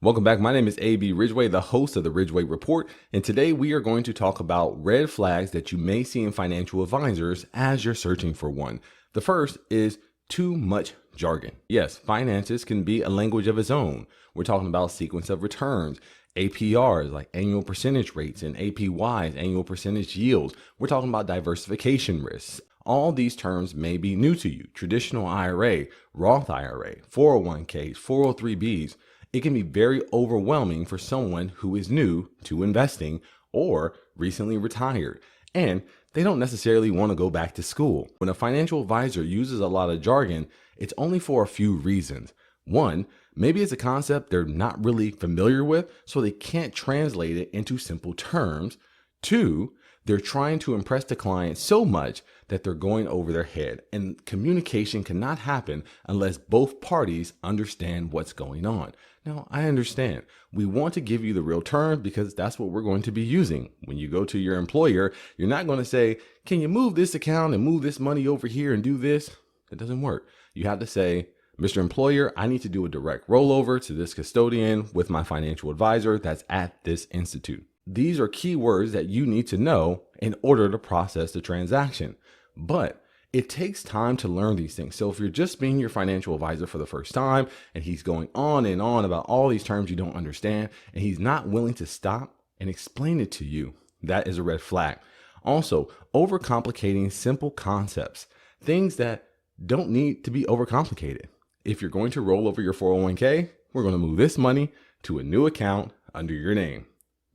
Welcome back. My name is AB Ridgeway, the host of the Ridgeway Report, and today we are going to talk about red flags that you may see in financial advisors as you're searching for one. The first is too much jargon. Yes, finances can be a language of its own. We're talking about sequence of returns, APRs, like annual percentage rates, and APYs, annual percentage yields. We're talking about diversification risks. All these terms may be new to you. Traditional IRA, Roth IRA, 401ks, 403bs. It can be very overwhelming for someone who is new to investing or recently retired, and they don't necessarily want to go back to school. When a financial advisor uses a lot of jargon, it's only for a few reasons. One, maybe it's a concept they're not really familiar with, so they can't translate it into simple terms. Two, they're trying to impress the client so much that they're going over their head, and communication cannot happen unless both parties understand what's going on. Now, I understand. We want to give you the real terms because that's what we're going to be using. When you go to your employer, you're not going to say, can you move this account and move this money over here and do this? It doesn't work. You have to say, Mr. Employer, I need to do a direct rollover to this custodian with my financial advisor that's at this institute. These are key words that you need to know in order to process the transaction. But it takes time to learn these things. So if you're just being your financial advisor for the first time and he's going on and on about all these terms you don't understand, and he's not willing to stop and explain it to you, that is a red flag. Also, overcomplicating simple concepts, things that don't need to be overcomplicated. If you're going to roll over your 401k, we're going to move this money to a new account under your name.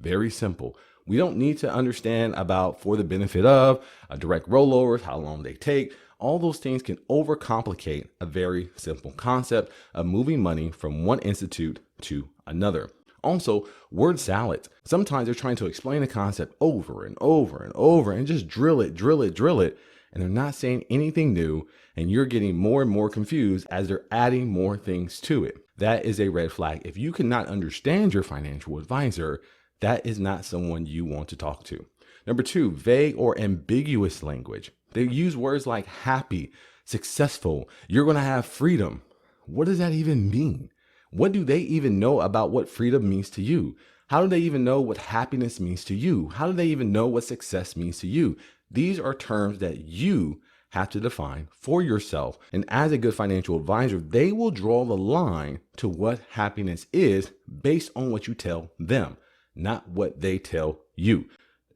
Very simple. We don't need to understand about for the benefit of direct rollovers, how long they take. All those things can overcomplicate a very simple concept of moving money from one institute to another. Also, word salads. Sometimes they're trying to explain a concept over and over and over and just drill it. And they're not saying anything new. And you're getting more and more confused as they're adding more things to it. That is a red flag. If you cannot understand your financial advisor, that is not someone you want to talk to. Number two, vague or ambiguous language. They use words like happy, successful, you're going to have freedom. What does that even mean? What do they even know about what freedom means to you? How do they even know what happiness means to you? How do they even know what success means to you? These are terms that you have to define for yourself. And as a good financial advisor, they will draw the line to what happiness is based on what you tell them, not what they tell you.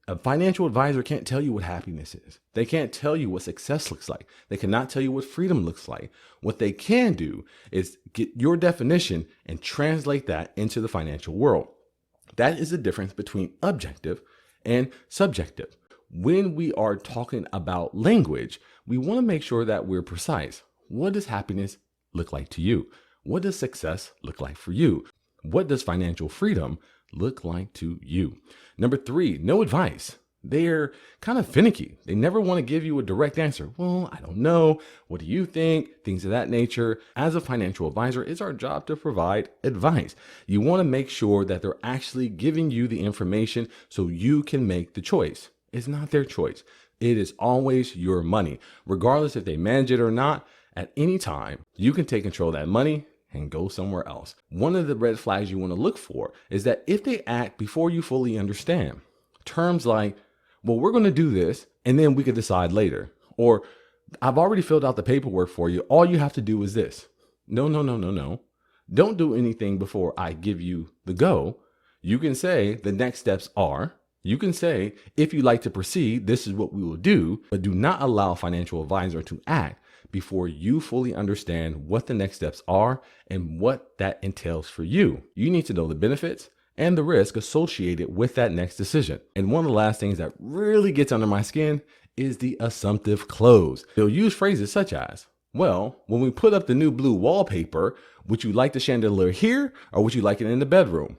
A financial advisor can't tell you what happiness is. They can't tell you what success looks like. They cannot tell you what freedom looks like. What they can do is get your definition and translate that into the financial world. That is the difference between objective and subjective. When we are talking about language, we want to make sure that we're precise. What does happiness look like to you? What does success look like for you? What does financial freedom look like to you? Number three, no advice. They're kind of finicky. They never want to give you a direct answer. Well, I don't know. What do you think? Things of that nature. As a financial advisor, it's our job to provide advice. You want to make sure that they're actually giving you the information so you can make the choice. It's not their choice. It is always your money. Regardless if they manage it or not, at any time, you can take control of that money and go somewhere else. One of the red flags you want to look for is that if they act before you fully understand, terms like, well, we're going to do this and then we could decide later. Or I've already filled out the paperwork for you. All you have to do is this. No. Don't do anything before I give you the go. You can say the next steps are. You can say, if you'd like to proceed, this is what we will do, but do not allow a financial advisor to act before you fully understand what the next steps are and what that entails for you. You need to know the benefits and the risk associated with that next decision. And one of the last things that really gets under my skin is the assumptive close. They'll use phrases such as, well, when we put up the new blue wallpaper, would you like the chandelier here or would you like it in the bedroom?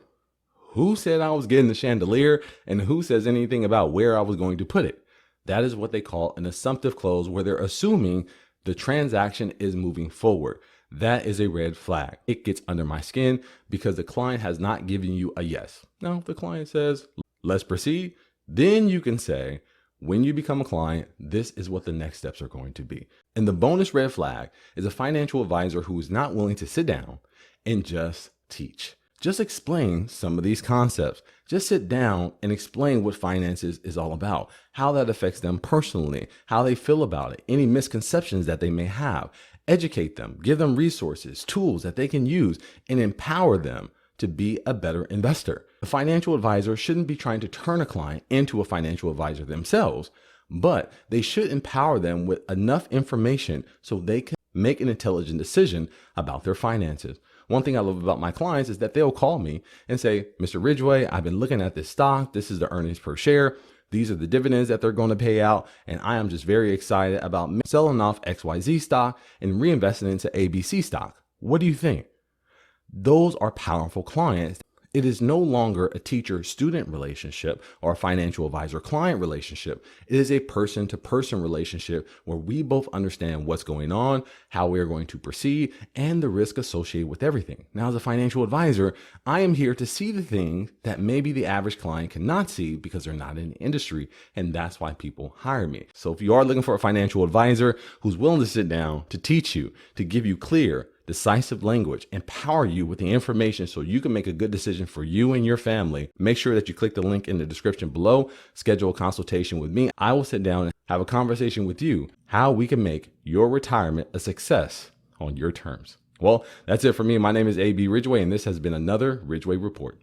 Who said I was getting the chandelier and who says anything about where I was going to put it? That is what they call an assumptive close, where they're assuming the transaction is moving forward. That is a red flag. It gets under my skin because the client has not given you a yes. Now, if the client says, let's proceed, then you can say, when you become a client, this is what the next steps are going to be. And the bonus red flag is a financial advisor who is not willing to sit down and just teach. Just explain some of these concepts. Just sit down and explain what finances is all about, how that affects them personally, how they feel about it, any misconceptions that they may have. Educate them, give them resources, tools that they can use, and empower them to be a better investor. The financial advisor shouldn't be trying to turn a client into a financial advisor themselves, but they should empower them with enough information so they can make an intelligent decision about their finances. One thing I love about my clients is that they'll call me and say, Mr. Ridgeway, I've been looking at this stock. This is the earnings per share. These are the dividends that they're going to pay out. And I am just very excited about selling off XYZ stock and reinvesting into ABC stock. What do you think? Those are powerful clients. It is no longer a teacher-student relationship or a financial advisor-client relationship. It is a person-to-person relationship where we both understand what's going on, how we are going to proceed, and the risk associated with everything. Now, as a financial advisor, I am here to see the things that maybe the average client cannot see because they're not in the industry, and that's why people hire me. So if you are looking for a financial advisor who's willing to sit down to teach you, to give you clear, decisive language, empower you with the information so you can make a good decision for you and your family, make sure that you click the link in the description below, schedule a consultation with me. I will sit down and have a conversation with you how we can make your retirement a success on your terms. Well, that's it for me. My name is AB Ridgeway, and this has been another Ridgeway Report.